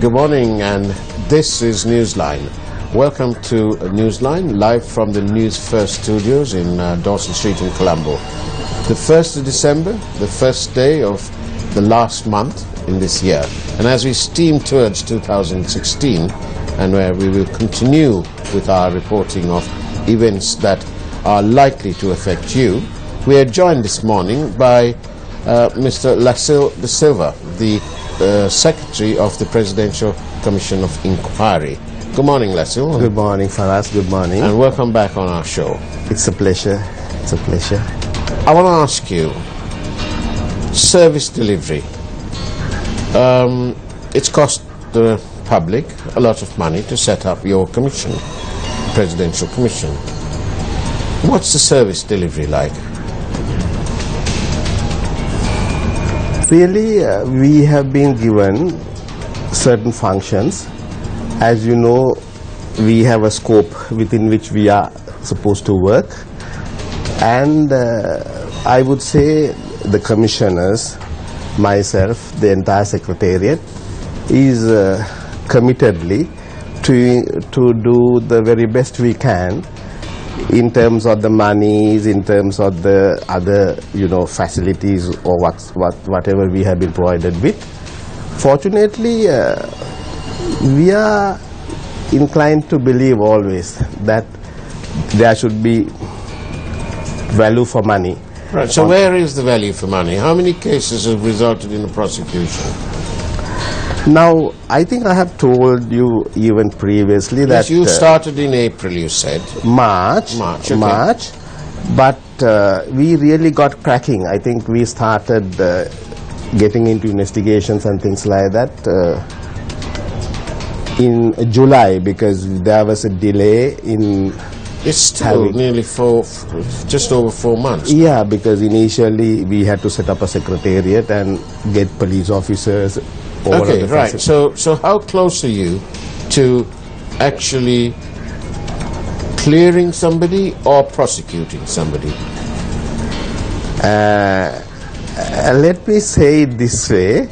Good morning, and this is Newsline. Welcome to Newsline, live from the Newsfirst studios in Dawson Street in Colombo. The 1st of December, the first day of the last month in this year. And as we steam towards 2016, and where we will continue with our reporting of events that are likely to affect you, we are joined this morning by Mr. Lasil de Silva, the Secretary of the Presidential Commission of Inquiry. Good morning, Lasil. Good morning, Faraz. Good morning. And welcome back on our show. It's a pleasure. It's a pleasure. I want to ask you, service delivery. It's cost the public a lot of money to set up your commission, Presidential Commission. What's the service delivery like? Really, we have been given certain functions. As you know, we have a scope within which we are supposed to work. And I would say the commissioners, myself, the entire secretariat, is committedly to do the very best we can in terms of the monies, in terms of the other, facilities or whatever we have been provided with. Fortunately, we are inclined to believe always that there should be value for money. Right. So where is the value for money? How many cases have resulted in a prosecution? Now, I think I have told you even previously that... Yes, you started in April, you said. March. Okay. March. But we really got cracking. I think we started getting into investigations and things like that in July, because there was a delay in... It's still nearly just over 4 months. Yeah, because initially we had to set up a secretariat and get police officers. Okay, right. So how close are you to actually clearing somebody or prosecuting somebody? Let me say it this way.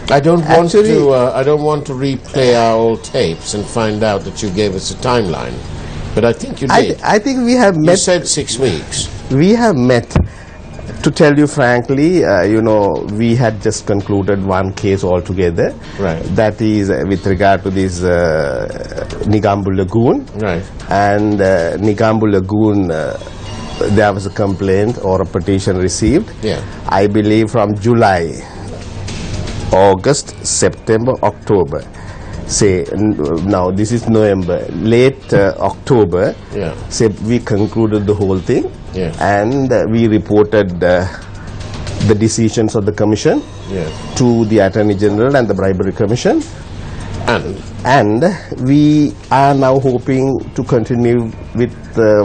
I don't want to replay our old tapes and find out that you gave us a timeline, but I think you did. I think we have met. You said 6 weeks. We have met. To tell you frankly, we had just concluded one case altogether. Right. That is with regard to this Nigambu Lagoon. Right. And Nigambu Lagoon, there was a complaint or a petition received. Yeah. I believe from July, August, September, October. Say, now this is November, late October. Yeah. Say, we concluded the whole thing. Yeah. And we reported the decisions of the commission to the Attorney General and the Bribery Commission. And we are now hoping to continue with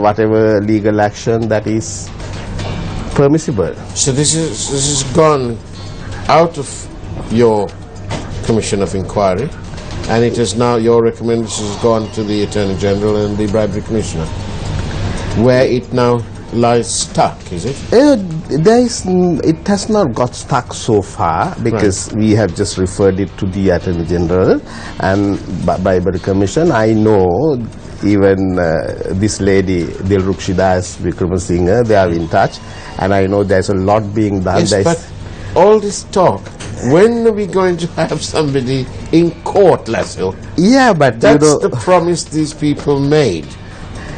whatever legal action that is permissible. So this is gone out of your Commission of Inquiry, and it is now, your recommendation has gone to the Attorney General and the Bribery Commissioner, where it now lies stuck, is it? It has not got stuck so far, because we have just referred it to the Attorney General and Bribery Commission. I know even this lady, Dilrukshidas Vikramasinghe, they are in touch, and I know there's a lot being done. Yes, but all this talk, when are we going to have somebody in court, Lasil? Yeah, but that's the promise these people made.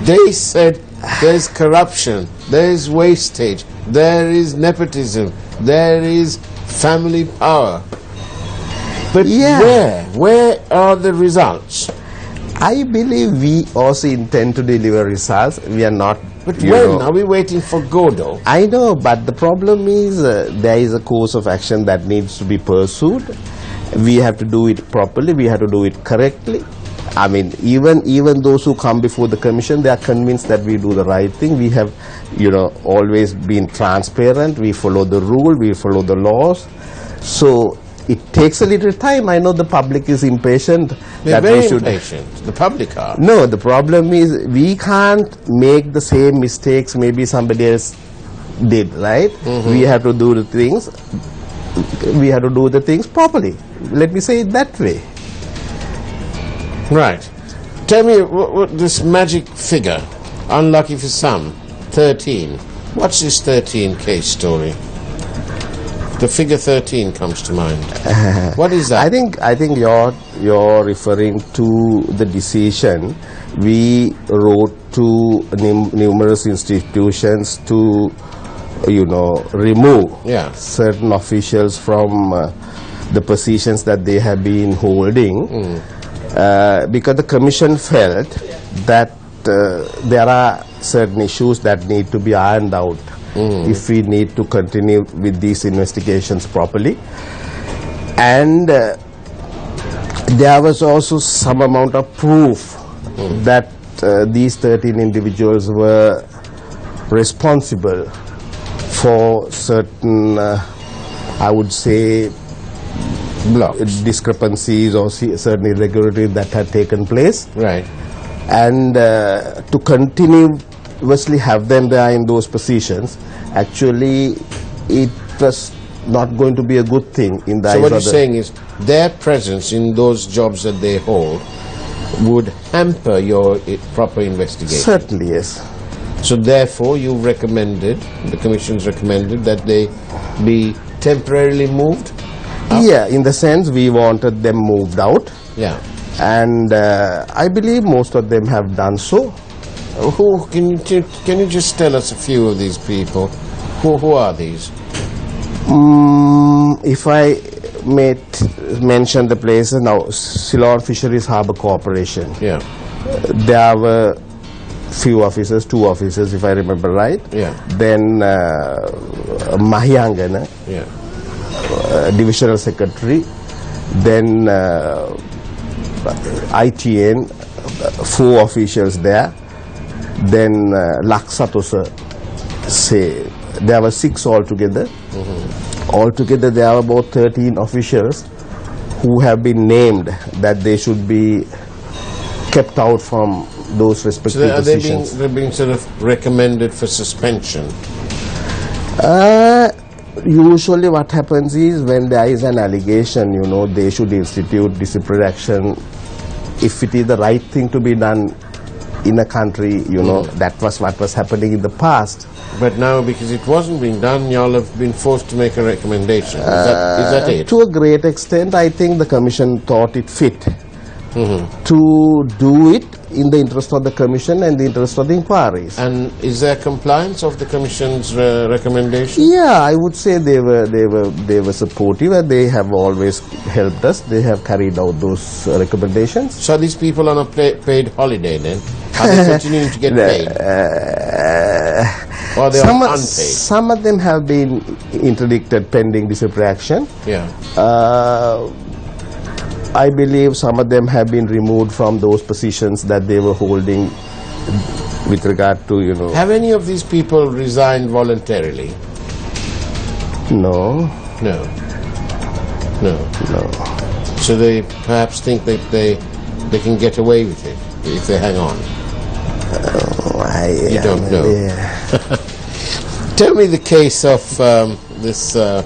They said there's corruption, there is wastage, there is nepotism, there is family power. But where are the results? I believe we also intend to deliver results. We are not. But when? Are we waiting for Godot? I know, but the problem is there is a course of action that needs to be pursued. We have to do it properly, we have to do it correctly. I mean, even those who come before the commission, they are convinced that we do the right thing. We have, always been transparent. We follow the rule, we follow the laws. So it takes a little time. I know the public is impatient. They're very impatient. The public are. No, the problem is we can't make the same mistakes maybe somebody else did, right? Mm-hmm. We have to do the things. We have to do the things properly. Let me say it that way. Right. Tell me what this magic figure, unlucky for some, 13. What's this 13 case story? The figure 13 comes to mind. What is that? I think you're referring to the decision we wrote to numerous institutions to remove certain officials from the positions that they have been holding, because the commission felt that there are certain issues that need to be ironed out if we need to continue with these investigations properly. And there was also some amount of proof that these 13 individuals were responsible for certain, I would say, discrepancies or certain irregularities that had taken place. Right. And to continuously have them there in those positions, actually it was not going to be a good thing in the eyes of the... So what you're saying is their presence in those jobs that they hold would hamper your proper investigation? Certainly, yes. So therefore you recommended, the commission's recommended, that they be temporarily moved? Yeah, in the sense we wanted them moved out. Yeah. And I believe most of them have done so. Who can you just tell us a few of these people? Who are these? If I may mention the places now, Ceylon Fisheries Harbour Corporation. Yeah. There were few officers, 2 officers, if I remember right. Yeah. Then Mahiyangana, divisional secretary. Then ITN, 4 officials there. Then Laksatusa, say there were 6 altogether. Altogether there are about 13 officials who have been named that they should be kept out from those respective positions. They're being sort of recommended for suspension? Usually what happens is when there is an allegation, they should institute disciplinary action if it is the right thing to be done in a country, that was what was happening in the past. But now, because it wasn't being done, y'all have been forced to make a recommendation. Is that it? To a great extent, I think the Commission thought it fit to do it in the interest of the Commission and the interest of the inquiries. And is there compliance of the Commission's recommendation? Yeah, I would say they were supportive, and they have always helped us. They have carried out those recommendations. So these people on a paid holiday then? Are they continuing to get paid? Or they are unpaid? Some of them have been interdicted pending disciplinary action. Yeah. I believe some of them have been removed from those positions that they were holding with regard to, Have any of these people resigned voluntarily? No. No. So they perhaps think that they can get away with it if they hang on? You don't know. Yeah. Tell me the case of the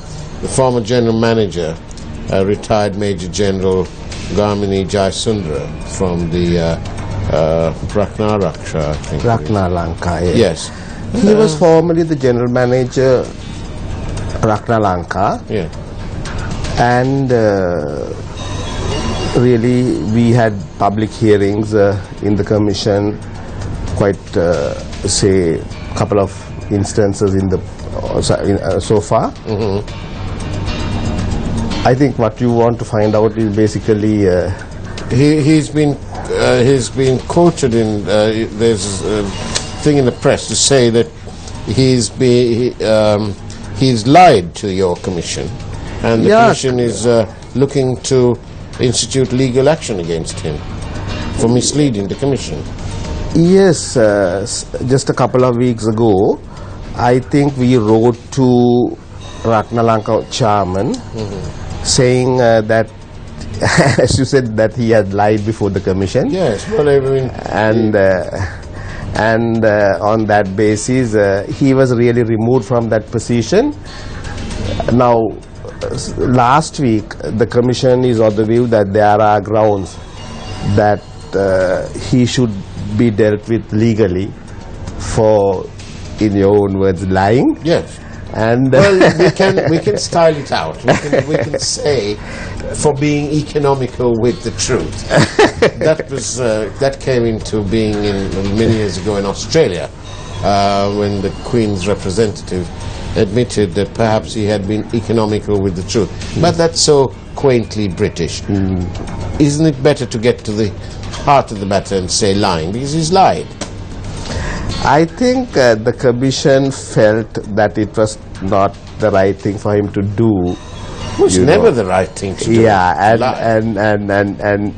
former general manager, retired Major General Gamini Jayasundara from the Rakna-Raksha, I think. Lanka, yes. He was formerly the general manager Lanka. Yeah. And really we had public hearings in the Commission, quite say couple of instances in the so far. I think what you want to find out is basically he's been quoted in there's a thing in the press to say that he's lied to your commission, and the commission is looking to institute legal action against him for misleading the commission. Yes, just a couple of weeks ago, I think we wrote to Lanka chairman saying that, as you said, that he had lied before the commission. Yes, well, I mean, and on that basis, he was really removed from that position. Now, last week, the commission is of the view that there are grounds that he should be dealt with legally for, in your own words, lying. Yes. And well, we can style it out. We can say for being economical with the truth. That came into being many years ago in Australia, when the Queen's representative admitted that perhaps he had been economical with the truth. But that's so quaintly British. Isn't it better to get to the heart of the matter and say lying, because he's lied? I think the Commission felt that it was not the right thing for him to do. It was never the right thing to do. Yeah,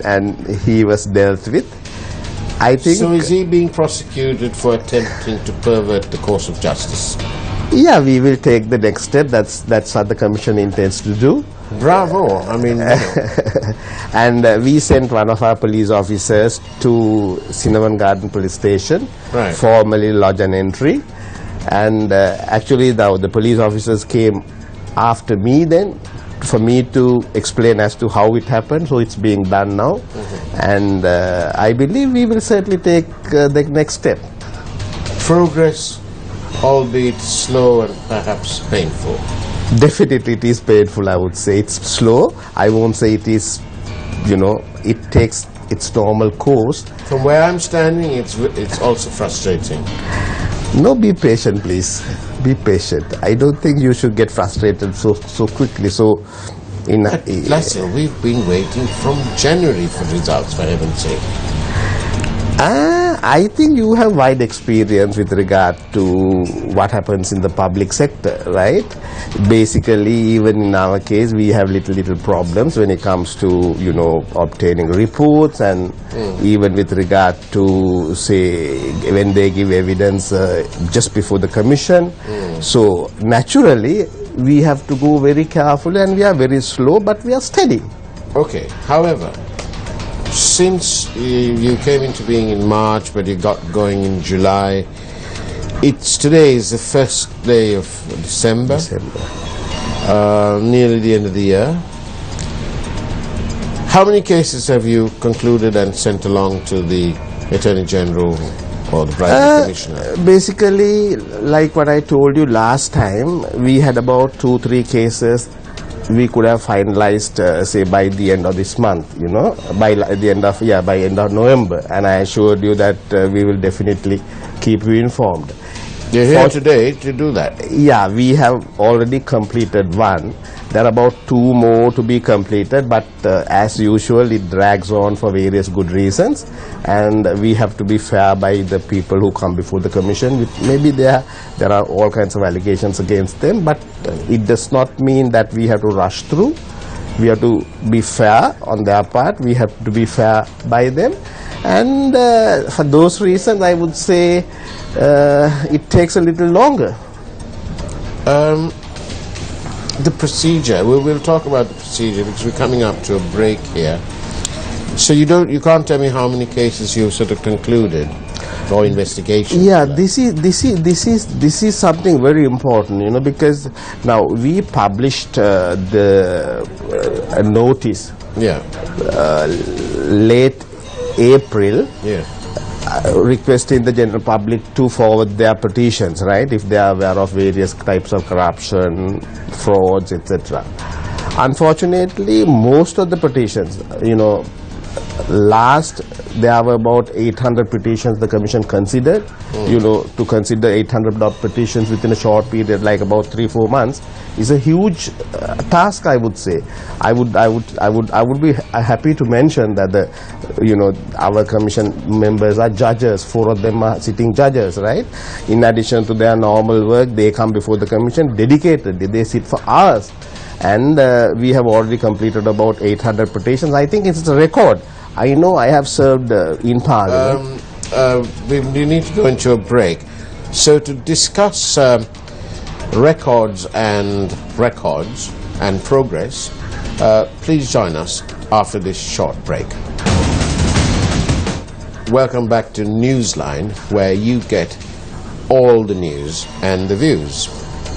and he was dealt with. I think. So is he being prosecuted for attempting to pervert the course of justice? Yeah, we will take the next step. That's what the Commission intends to do. Bravo! I mean, and we sent one of our police officers to Cinnamon Garden Police Station, right, formally lodge an entry. And actually, the police officers came after me then, for me to explain as to how it happened. So it's being done now, and I believe we will certainly take the next step. Progress, albeit slow and perhaps painful. Definitely it is painful, I would say. It's slow. I won't say it is, it takes its normal course. From where I'm standing, it's also frustrating. No, be patient, please. Be patient. I don't think you should get frustrated so quickly. So, Lassell, we've been waiting from January for results, for heaven's sake. I think you have wide experience with regard to what happens in the public sector, right? Basically, even in our case, we have little problems when it comes to, obtaining reports, and even with regard to, say, when they give evidence just before the Commission. So, naturally, we have to go very carefully, and we are very slow, but we are steady. Okay, however, since you came into being in March, but you got going in July, today is the first day of December. Nearly the end of the year. How many cases have you concluded and sent along to the Attorney General or the Private Commissioner? Basically, like what I told you last time, we had about 2-3 cases we could have finalized, say, by the end of this month, by the end of November. And I assured you that we will definitely keep you informed. You're here today to do that? Yeah, we have already completed one. There are about 2 more to be completed, but as usual, it drags on for various good reasons, and we have to be fair by the people who come before the Commission. Maybe there are all kinds of allegations against them, but it does not mean that we have to rush through. We have to be fair on their part. We have to be fair by them, and for those reasons, I would say it takes a little longer. The procedure, we'll talk about the procedure because we're coming up to a break here. So you can't tell me how many cases you've sort of concluded or investigations? Yeah, this is something very important, because now we published a notice. Yeah. Late April. Yeah. Requesting the general public to forward their petitions, right, if they are aware of various types of corruption, frauds, etc. Unfortunately, most of the petitions, there were about 800 petitions the Commission considered. To consider 800 petitions within a short period, like about 3-4 months, is a huge task, I would say. I would be happy to mention that our Commission members are judges. 4 of them are sitting judges, right? In addition to their normal work, they come before the Commission dedicated. They sit for hours, and we have already completed about 800 petitions. I think it's a record. I know I have served in Parliament. We need to go into a break. So to discuss records and progress, please join us after this short break. Welcome back to Newsline, where you get all the news and the views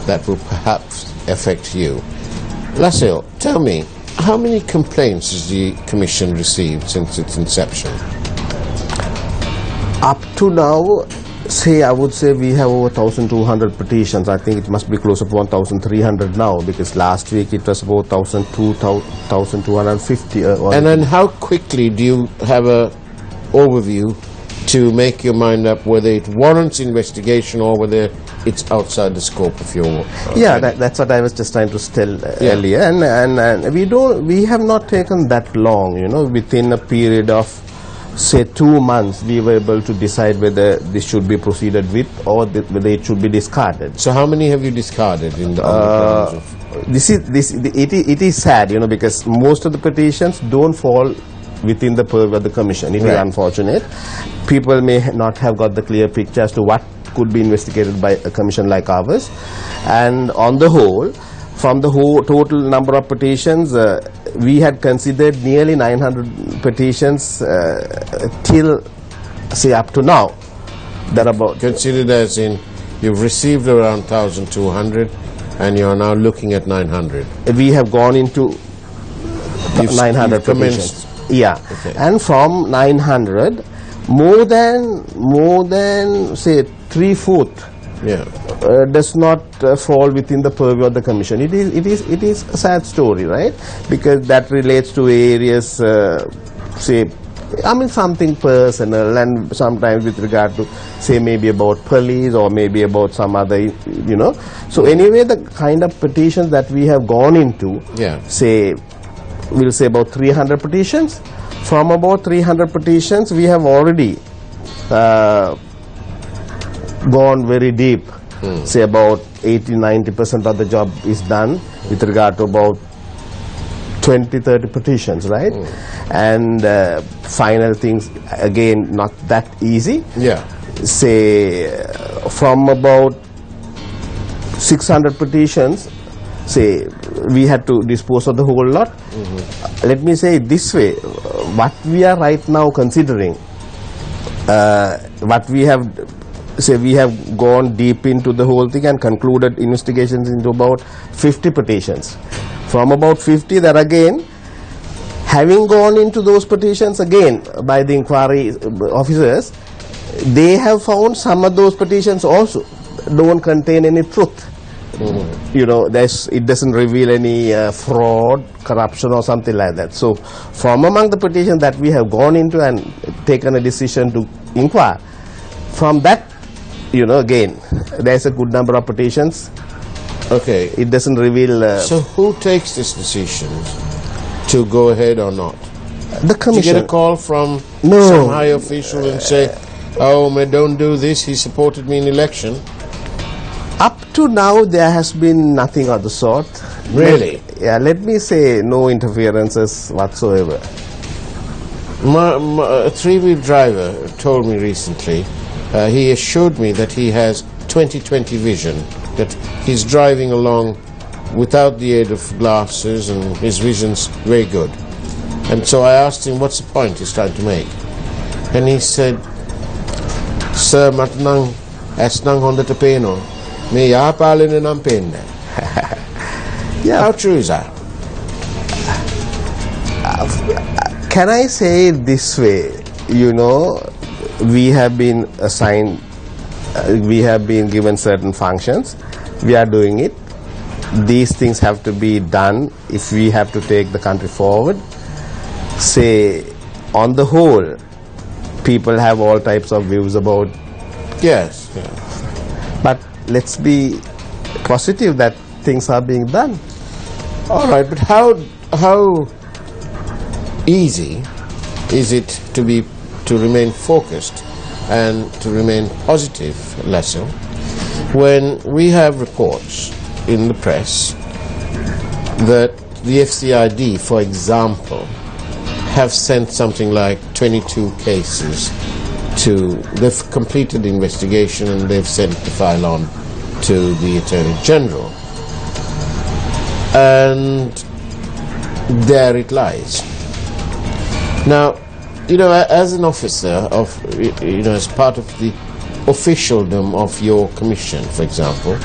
that will perhaps affect you. Lassell, tell me, how many complaints has the Commission received since its inception? Up to now, I would say we have over 1,200 petitions. I think it must be close to 1,300 now, because last week it was about 1,250. And then how quickly do you have a overview to make your mind up whether it warrants investigation or whether it's outside the scope of your work? Yeah, that's what I was just trying to tell earlier. And we have not taken that long, within a period of say 2 months we were able to decide whether this should be proceeded with or whether it should be discarded. So how many have you discarded in the grounds of? It is sad, because most of the petitions don't fall within the purview of the commission. It is unfortunate. People may not have got the clear picture as to what could be investigated by a commission like ours. And on the whole, from the whole total number of petitions, we had considered nearly 900 petitions till, say, up to now. Considered as in, you've received around 1,200 and you're now looking at 900. We have gone into 900 petitions. Yeah, okay. And from 900, more than say 3/4 does not fall within the purview of the commission. It is a sad story, right? Because that relates to areas, something personal, and sometimes with regard to, say, maybe about police or maybe about some other, So anyway, the kind of petitions that we have gone into, we'll say about 300 petitions. From about 300 petitions, we have already gone very deep. Say about 80-90% of the job is done with regard to about 20-30 petitions, right? And final things, again, not that easy. Say from about 600 petitions, say we had to dispose of the whole lot. Let me say it this way, what we are right now considering, what we have, we have gone deep into the whole thing and concluded investigations into about 50 petitions. From about 50, that again, having gone into those petitions again by the inquiry officers, they have found some of those petitions also don't contain any truth. It doesn't reveal any fraud, corruption or something like that. So from among the petitions that we have gone into and taken a decision to inquire, from that, again, there's a good number of petitions. Okay. It doesn't reveal... So who takes this decision to go ahead or not? The commission. Do you get a call from some high official and say, oh, man, don't do this, he supported me in election? Up to now, there has been nothing of the sort. Really? Let me say no interferences whatsoever. A three-wheel driver told me recently, he assured me that he has 20/20 vision, that he's driving along without the aid of glasses and his vision's very good. And so I asked him, what's the point he's trying to make? And he said, Sir, matnang esnang honda tapeno. Me ya palin and penne. How true is that? Can I say it this way? We have been assigned, we have been given certain functions. We are doing it. These things have to be done if we have to take the country forward. Say, on the whole, people have all types of views about... Yes. But let's be positive that things are being done. All right, but how easy is it to remain focused and to remain positive, Lasso, when we have reports in the press that the FCID, for example, have sent something like 22 cases they've completed the investigation and they've sent the file on to the Attorney General. And there it lies. Now, as an officer as part of the officialdom of your commission, for example,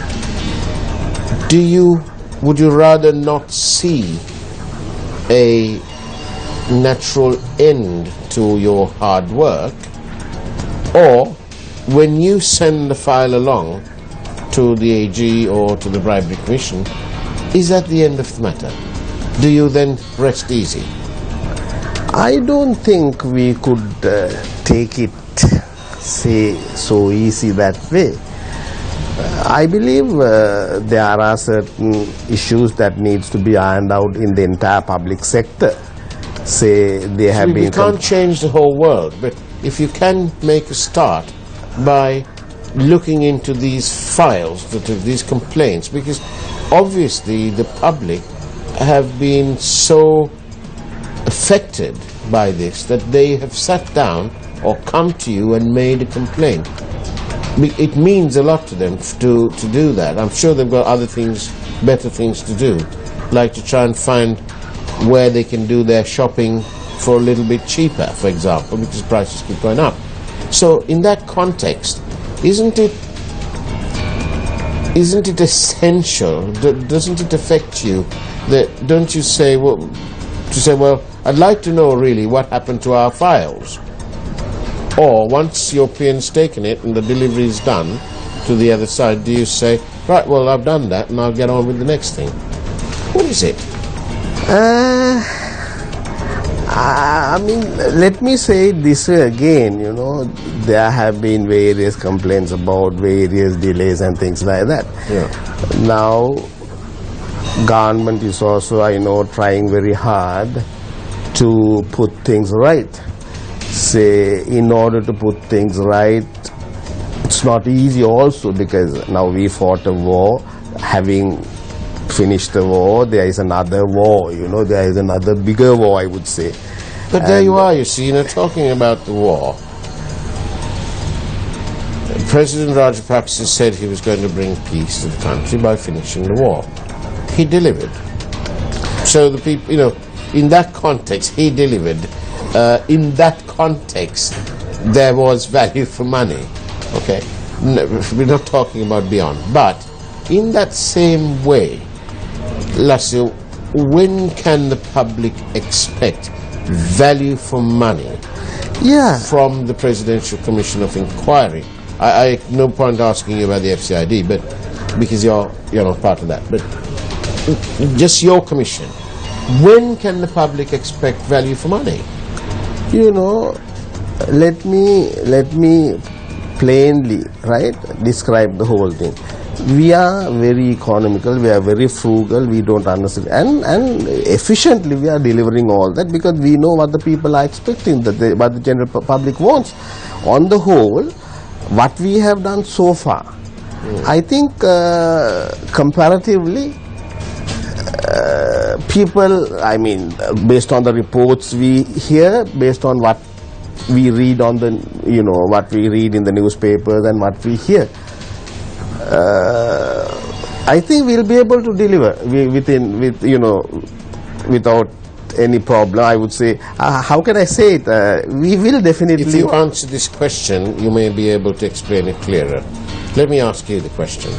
would you rather not see a natural end to your hard work Or when you send the file along to the AG or to the Bribery Commission, is that the end of the matter? Do you then rest easy? I don't think we could take it, say, so easy that way. I believe there are certain issues that needs to be ironed out in the entire public sector. Say they have been. We can't change the whole world, but if you can make a start by looking into these files, these complaints, because obviously the public have been so affected by this that they have sat down or come to you and made a complaint. It means a lot to them to do that. I'm sure they've got other things, better things to do, like to try and find where they can do their shopping for a little bit cheaper, for example, because prices keep going up. So in that context, isn't it essential? Doesn't it affect you? That don't you say, well, I'd like to know really what happened to our files. Or once your PN's taken it and the delivery is done to the other side, do you say, right, well, I've done that and I'll get on with the next thing? What is it? I mean, let me say this way again, there have been various complaints about various delays and things like that. Yeah. Now, government is also, I know, trying very hard to put things right. Say, in order to put things right, it's not easy also, because now we fought a war. Having finished the war, there is another war, there is another bigger war, I would say. But there you are, you see, talking about the war. President Rajapaksa said he was going to bring peace to the country by finishing the war. He delivered. So the people, in that context, he delivered. In that context, there was value for money. Okay? No, we're not talking about beyond. But in that same way, Lassie, when can the public expect value for money from the Presidential Commission of Inquiry? I no point asking you about the FCID, but because you're not part of that. But just your commission, when can the public expect value for money? Let me plainly, describe the whole thing. We are very economical, we are very frugal, we don't understand, and efficiently we are delivering all that, because we know what the people are expecting, what the general public wants. On the whole, what we have done so far, I think comparatively, people, based on the reports we hear, based on what we read on the, what we read in the newspapers and what we hear, I think we'll be able to deliver without any problem. I would say, how can I say it? We will definitely. If you answer this question, you may be able to explain it clearer. Let me ask you the question.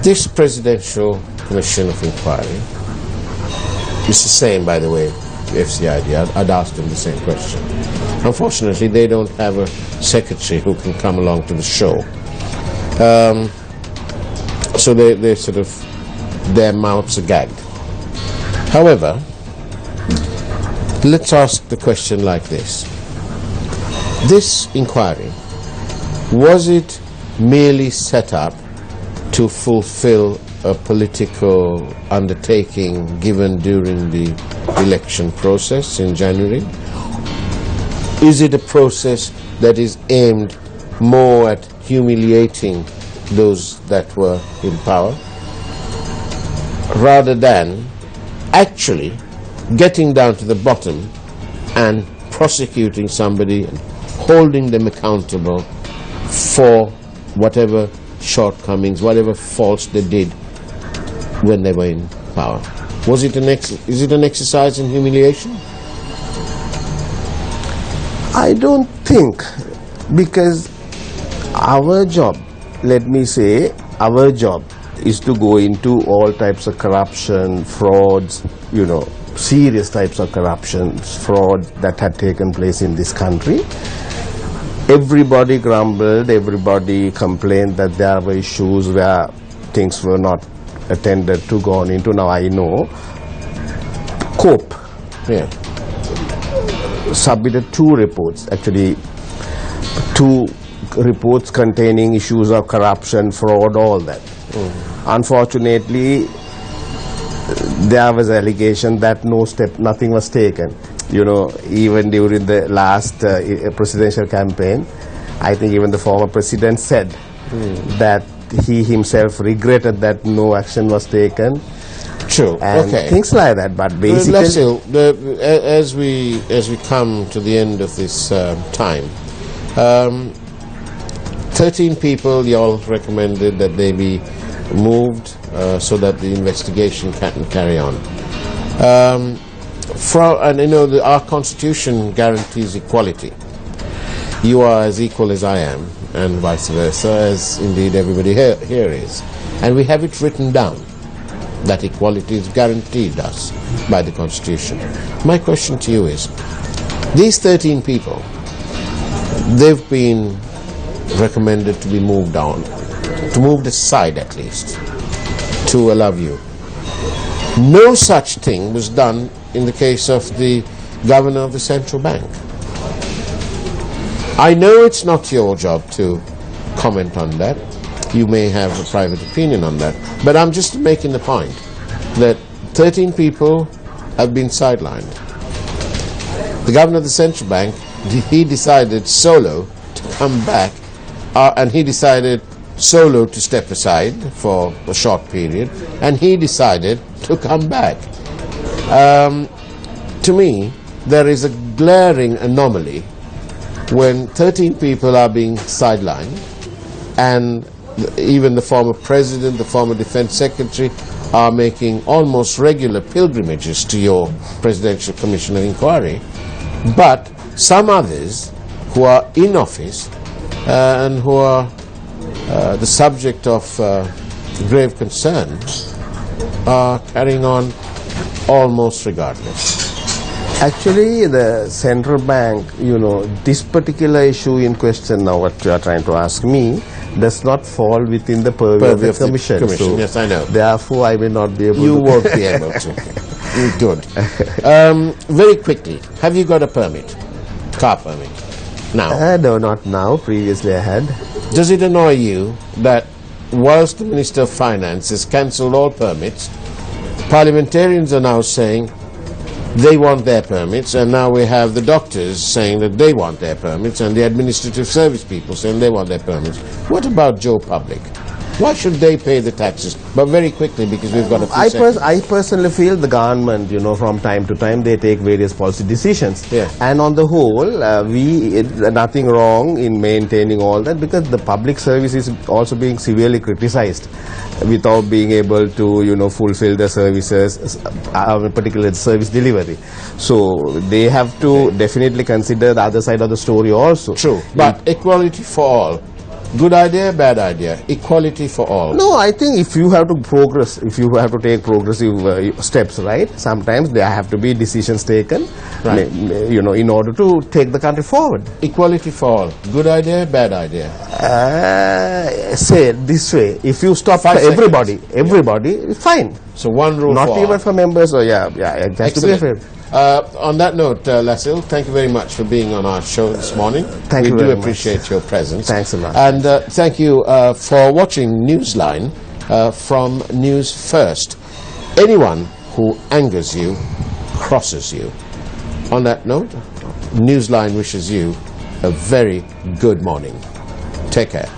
This Presidential Commission of Inquiry is the same, by the way, FCID. I'd asked them the same question. Unfortunately, they don't have a secretary who can come along to the show. So they sort of, their mouths are gagged. However, let's ask the question like this. This inquiry, was it merely set up to fulfill a political undertaking given during the election process in January? Is it a process that is aimed more at humiliating those that were in power, rather than actually getting down to the bottom and prosecuting somebody and holding them accountable for whatever shortcomings, whatever faults they did when they were in power? Is it an exercise in humiliation? I don't think, because our job, let me say, our job is to go into all types of corruption, frauds, serious types of corruption, fraud that had taken place in this country. everybody grumbled, everybody complained that there were issues where things were not attended to, gone into. Now I know COPE submitted 2 reports, actually 2 reports containing issues of corruption, fraud, all that. Unfortunately, there was allegation that nothing was taken. You know, even during the last presidential campaign, I think even the former president said that he himself regretted that no action was taken. True. And things like that. But basically, as we come to the end of this time, 13 people y'all recommended that they be moved so that the investigation can carry on. And you know, our constitution guarantees equality. You are as equal as I am, and vice versa, as indeed everybody here is. And we have it written down that equality is guaranteed us by the constitution. My question to you is, these 13 people, they've been recommended to be moved on, to moved aside at least, to allow you. No such thing was done in the case of the governor of the central bank. I know it's not your job to comment on that. You may have a private opinion on that. But I'm just making the point that 13 people have been sidelined. The governor of the central bank, he decided solo to come back, and he decided solo to step aside for a short period, and he decided to come back. To me, there is a glaring anomaly when 13 people are being sidelined, and even the former president, the former defense secretary are making almost regular pilgrimages to your Presidential Commission of Inquiry, but some others who are in office and who are the subject of grave concern are carrying on almost regardless. Actually, the central bank, you know, this particular issue in question now, what you are trying to ask me, does not fall within the purview of the commission. So yes, I know. Therefore, I will not be able to. You won't be able to. Good. Very quickly, have you got a permit? Car permit? Now? No, not now. Previously I had. Does it annoy you that whilst the Minister of Finance has cancelled all permits, parliamentarians are now saying they want their permits, and now we have the doctors saying that they want their permits, and the administrative service people saying they want their permits. What about Joe Public? Why should they pay the taxes? But very quickly, because we've got a few seconds. I personally feel the government, you know, from time to time they take various policy decisions. Yeah. And on the whole, nothing wrong in maintaining all that, because the public service is also being severely criticized without being able to, you know, fulfill the services, particularly service delivery. So they have to definitely consider the other side of the story also. True. But equality for all. Good idea, bad idea. Equality for all. No, I think if you have to progress, if you have to take progressive steps, right, sometimes there have to be decisions taken, right, you know, in order to take the country forward. Equality for all. Good idea, bad idea. Say it this way, if you stop everybody, it's fine. So one rule not for even all. For members, or it has to be fair. On that note, Lasil, thank you very much for being on our show this morning. Thank you very much. We do appreciate your presence. Thanks a lot. And thank you for watching Newsline from News First. Anyone who angers you, crosses you. On that note, Newsline wishes you a very good morning. Take care.